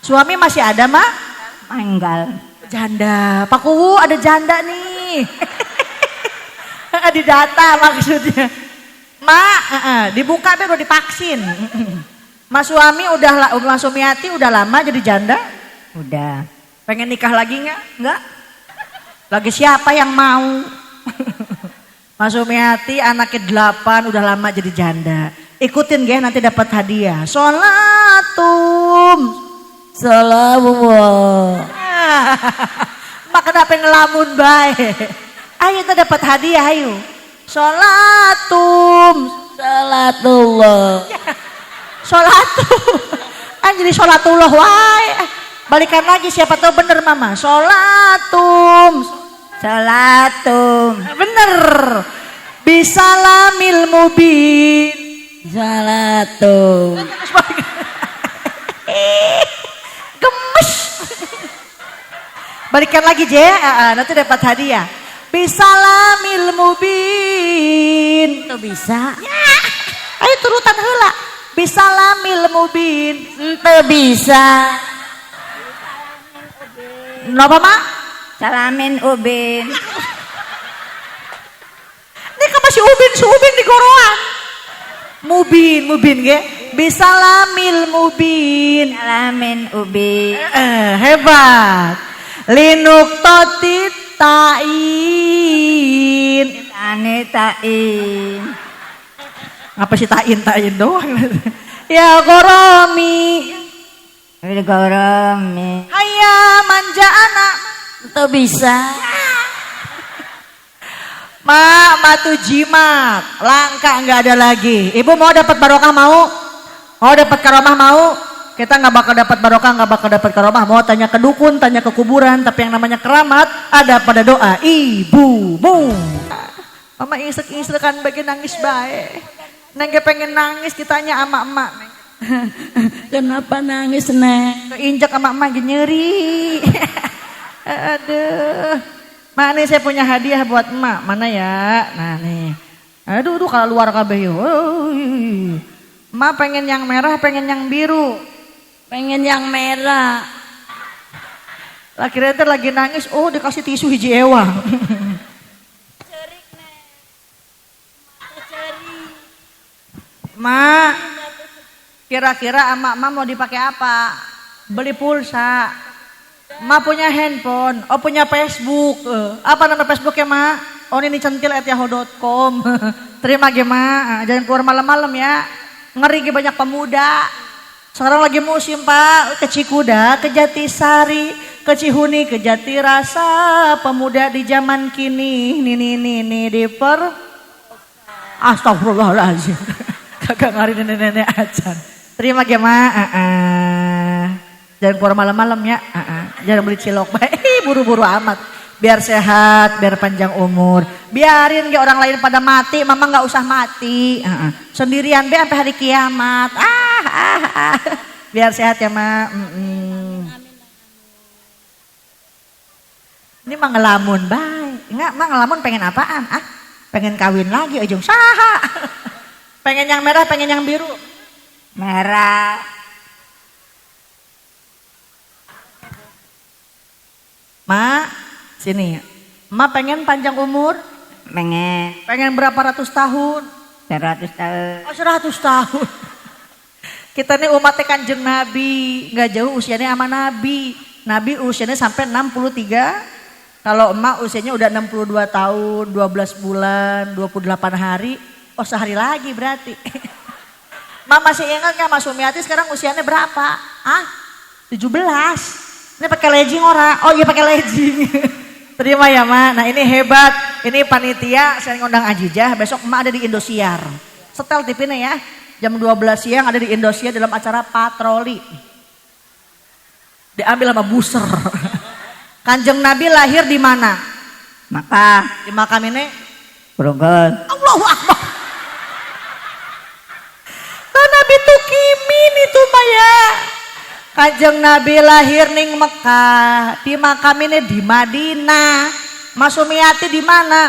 Suami masih ada, Ma? Meninggal. Janda. Pak Kuwu ada janda nih. Di data maksudnya. Dibuka baru divaksin. Mas Sumiati udah lama jadi janda? Udah. Pengen nikah lagi nggak? Nggak? Lagi siapa yang mau? Mas Sumiati anaknya 8 udah lama jadi janda. Ikutin ya nanti dapat hadiah. Sholatum. Salawallah. Mak kenapa ngelamun baik? Ayo kita dapat hadiah ayo. Sholatum. Salatullah. Sholatum. Jadi sholatullah wae. Balikan lagi siapa tahu bener Mama. Sholatum. Bener. Bisalamil mubin. Salatum. Gemes. Balikan lagi Je, nanti dapat hadiah. Bisalamil mubin. Itu bisa. Ya. Ayo turutan heula. Bisalamil mubin. Itu bisa. Napa Mak? Salamin Ubin. Ini kan masih ubin di goroan. Mubin ge. Bisalamil mubin. Salamin Ubin. Hebat. Linuk totit tain. Tain. Apa sih tain doang? Ya goromi. Gorami. Hayya manja anak. Itu bisa. Matu jimat. Langka nggak ada lagi. Ibu mau dapat barokah mau? Mau dapat karomah mau? Kita nggak bakal dapat barokah, nggak bakal dapat karomah. Mau tanya ke dukun, tanya ke kuburan. Tapi yang namanya keramat ada pada doa ibumu. Mama isek-isek kan bagian nangis baik. Neng pengen nangis ditanya sama emak. Kenapa nangis, Neng? Keinjak sama emak nyeri. Aduh. Mak nih saya punya hadiah buat emak. Mana ya? Nah nih. Aduh kalau luar kabeh yo. Emak pengen yang merah, pengen yang biru. Pengen yang merah. Akhirnya tuh lagi nangis, dikasih tisu hiji ewang. Ma, kira-kira ama mau dipakai apa? Beli pulsa. Ma punya handphone, oh punya Facebook. Apa nama Facebooknya Ma? Oh ini centil@yahoo.com. Terima ge Ma, jangan keluar malam-malam ya. Ngeri ge banyak pemuda. Sekarang lagi musim Pak, ke Cikuda, ke Jatisari, ke Cihuni, ke Jatirasa. Pemuda di zaman kini, nih diper. Astagfirullahaladzim. Kagak ngari nenek-nenek ajan. Terima ge Ma. Jangan keluar malam-malam ya. Jangan beli cilok. Buru-buru amat. Biar sehat, biar panjang umur. Biarin ge orang lain pada mati, mama nggak usah mati. Sendirian be sampai hari kiamat. Biar sehat ya Ma. Ini mah ngelamun baik. Enggak, mah ngelamun pengen apaan? Pengen kawin lagi ujung saha. Pengen yang merah, pengen yang biru. Merah. Ma, sini. Ma pengen panjang umur? Pengen. Pengen berapa ratus tahun? 100 tahun. Oh 100 tahun. Kita nih umatnya Kanjeng Nabi, nggak jauh usianya sama Nabi. Nabi usianya sampai 63. Kalau emak usianya udah 62 tahun, 12 bulan, 28 hari. Oh sehari lagi berarti. Ma masih ingat nggak Mas Sumiati sekarang usianya berapa? 17. Ini pakai legging ora? Oh iya pakai legging. Terima ya Ma. Nah ini hebat. Ini panitia saya ngundang Ajijah. Besok emak ada di Indosiar. Setel TV-nya ya. Jam 12 siang ada di Indosiar dalam acara patroli. Diambil sama buser. Kanjeng Nabi lahir di mana? Maka Di makam ini. Grogol. Allahu Akbar. Nah, Nabi tuh kimin itu Maya. Kanjeng Nabi lahir ning Mekah. Di makam ini di Madinah. Mas Sumiati di mana?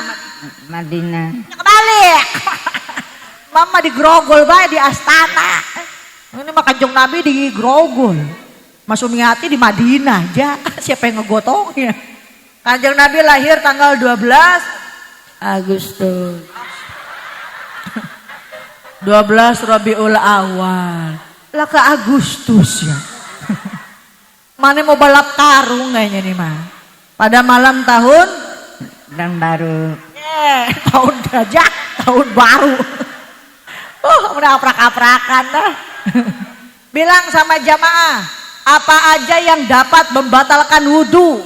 Madinah. Kebalik. Mama di Grogol bae di Astana. Ini mah Kanjeng Nabi di Grogol. Mas Sumiati di Madinah aja. Siapa yang ngegotongnya? Kanjeng Nabi lahir tanggal 12 Agustus. 12 Rabiul Awal. Lah ke Agustus ya. Mana mau balap karung kayaknya nih mah. Pada malam tahun Dan baru. tahun gajah, tahun baru. Udah aprak-aprakan dah. Bilang sama jamaah, apa aja yang dapat membatalkan wudhu?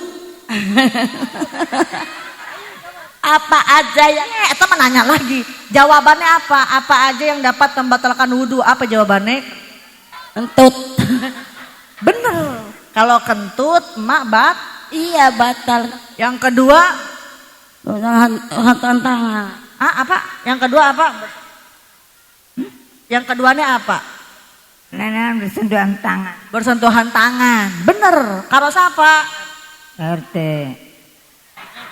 Apa aja yang itu menanya lagi. Jawabannya apa? Apa aja yang dapat membatalkan wudhu? Apa jawabannya? Kentut. Bener. Kalau kentut, emak Iya batal. Yang kedua, Tantangan. apa? Yang kedua apa? Yang keduanya apa? Nenek bersentuhan tangan. Bersentuhan tangan. Bener. Karo siapa? RT.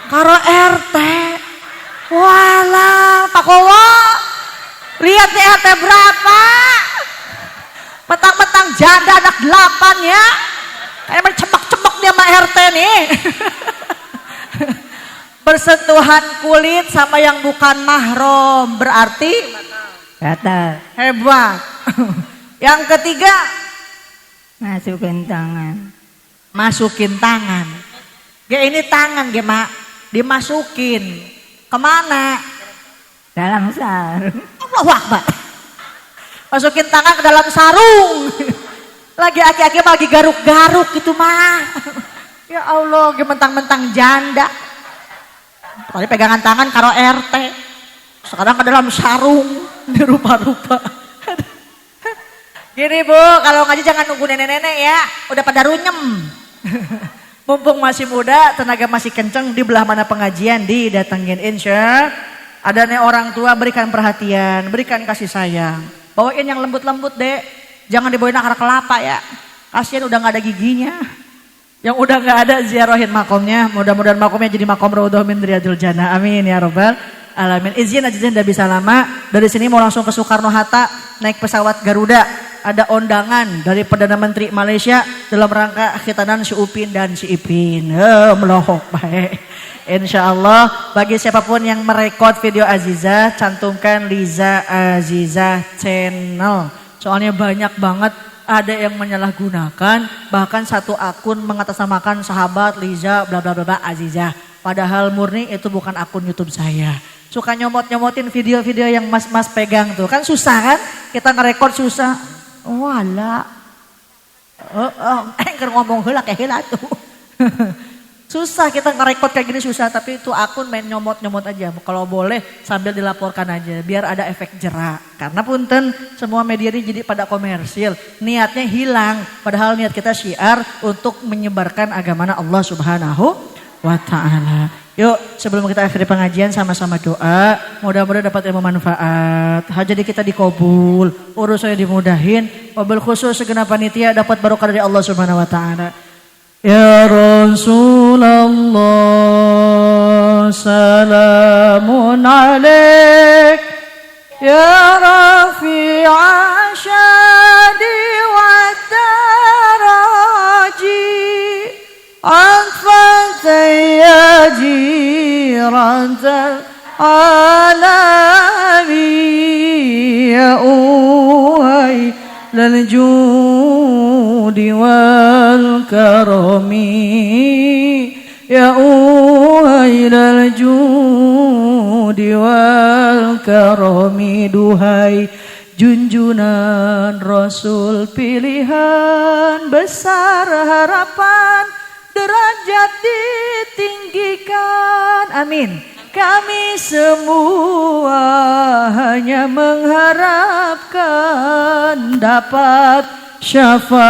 Karo RT. Walah, Pak Kowo. Lihat nih RT berapa? Petang-petang janda anak 8 ya. Kayak mencebak-cebak dia sama RT nih. Bersentuhan kulit sama yang bukan mahram berarti Batal. hebat. Yang ketiga, Masukin tangan. masukin tangan. Ini tangan Mak, dimasukin kemana? Dalam sarung. Allahu Akbar. Masukin tangan ke dalam sarung. Lagi aki-aki lagi garuk-garuk gitu mah. Ya Allah, mentang-mentang janda. Tadi pegangan tangan karo RT. Sekarang ke dalam sarung. Di rupa-rupa. Gini Bu, kalau ngaji jangan nunggu nenek-nenek ya. Udah pada runyem. Mumpung masih muda, tenaga masih kenceng, di belah mana pengajian didatengin insya. Ada nih orang tua berikan perhatian, berikan kasih sayang. Bawain yang lembut-lembut dek. Jangan dibawain akar kelapa ya. Kasian udah gak ada giginya. Yang udah gak ada ziarahin makomnya. Mudah-mudahan makomnya jadi makom raudhah min riyadil jannah. Amin ya rabbal alamin. Izin aja tidak bisa lama. Dari sini mau langsung ke Soekarno Hatta naik pesawat Garuda. ada undangan dari Perdana Menteri Malaysia dalam rangka khitanan si Upin dan si Ipin. Melohok baik. Insya Allah bagi siapapun yang merekod video Aziza, cantumkan Liza Aziza Channel. Soalnya banyak banget ada yang menyalahgunakan, bahkan satu akun mengatasnamakan sahabat Liza bla bla bla Aziza. Padahal murni itu bukan akun YouTube saya. Suka nyomot-nyomotin video-video yang mas-mas pegang tuh. Kan susah kan? Kita ngerekord susah. Wala. Ngomong heula kayak heula tuh. Susah kita ngerekord kayak gini susah. Tapi itu akun main nyomot-nyomot aja. Kalau boleh sambil dilaporkan aja. Biar ada efek jerak. Karena punten semua media ini jadi pada komersil. Niatnya hilang. Padahal niat kita syiar untuk menyebarkan agama Allah Subhanahu wa ta'ala. Yuk sebelum kita akhiri pengajian sama-sama doa. Mudah-mudahan dapat ilmu manfaat. Hajat kita dikabul. Urusannya dimudahin. Wabil khusus segenap panitia dapat barokah dari Allah Subhanahu wa ta'ala. Ya Rasulullah salamun alaik. Ya Rafi'a syadi wa taraji. عطفت يا جيران العالم يا أوهي للجود والكرم يا أوهي للجود والكرم duhai junjunan Rasul pilihan besar harapan derajat ditinggikan, amin. Kami semua hanya mengharapkan dapat syafaat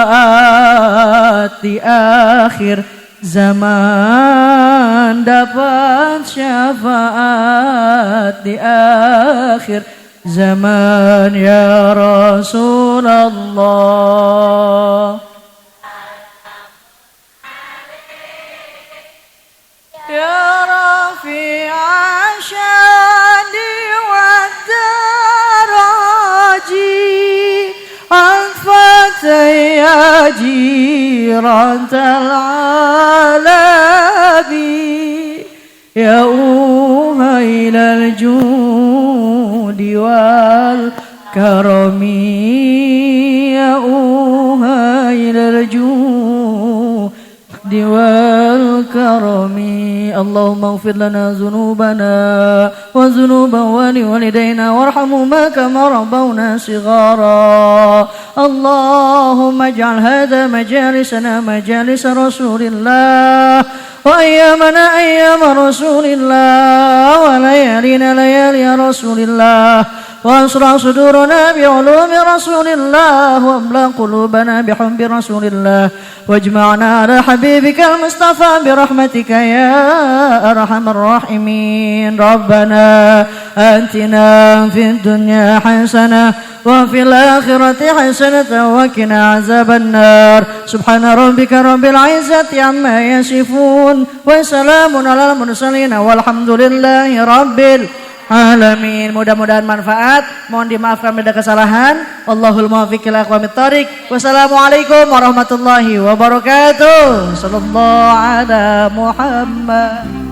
di akhir zaman, dapat syafaat di akhir zaman ya Rasulullah. Ya Rafi'a syadi wa taraji anfata ya jiratal alabi ya uhailal judi wal karami ya uhailal judi wal karami Allahumma ighfir lana dhunubana wa dhunuba waliwalidayna warhamhuma kama rabbawna shighara Allahumma ij'al hadha majalisana majalis Rasulillah wa ayyamana ayyam Rasulillah wa layalina layali Rasulillah وأسرع صدورنا بعلوم رسول الله وأملأ قلوبنا بحب رسول الله واجمعنا على حبيبك المصطفى برحمتك يا أرحم الراحمين ربنا آتنا في الدنيا حسنة وفي الآخرة حسنة وقنا عذاب النار سبحان ربك رب العزة عما يصفون وسلام على المرسلين والحمد لله رب Alamin. Mudah-mudahan manfaat. Mohon dimaafkan bila kesalahan. Wallahul muwaffiq ila aqwamit thoriq. Wassalamualaikum warahmatullahi wabarakatuh. Sallallahu ala Muhammad.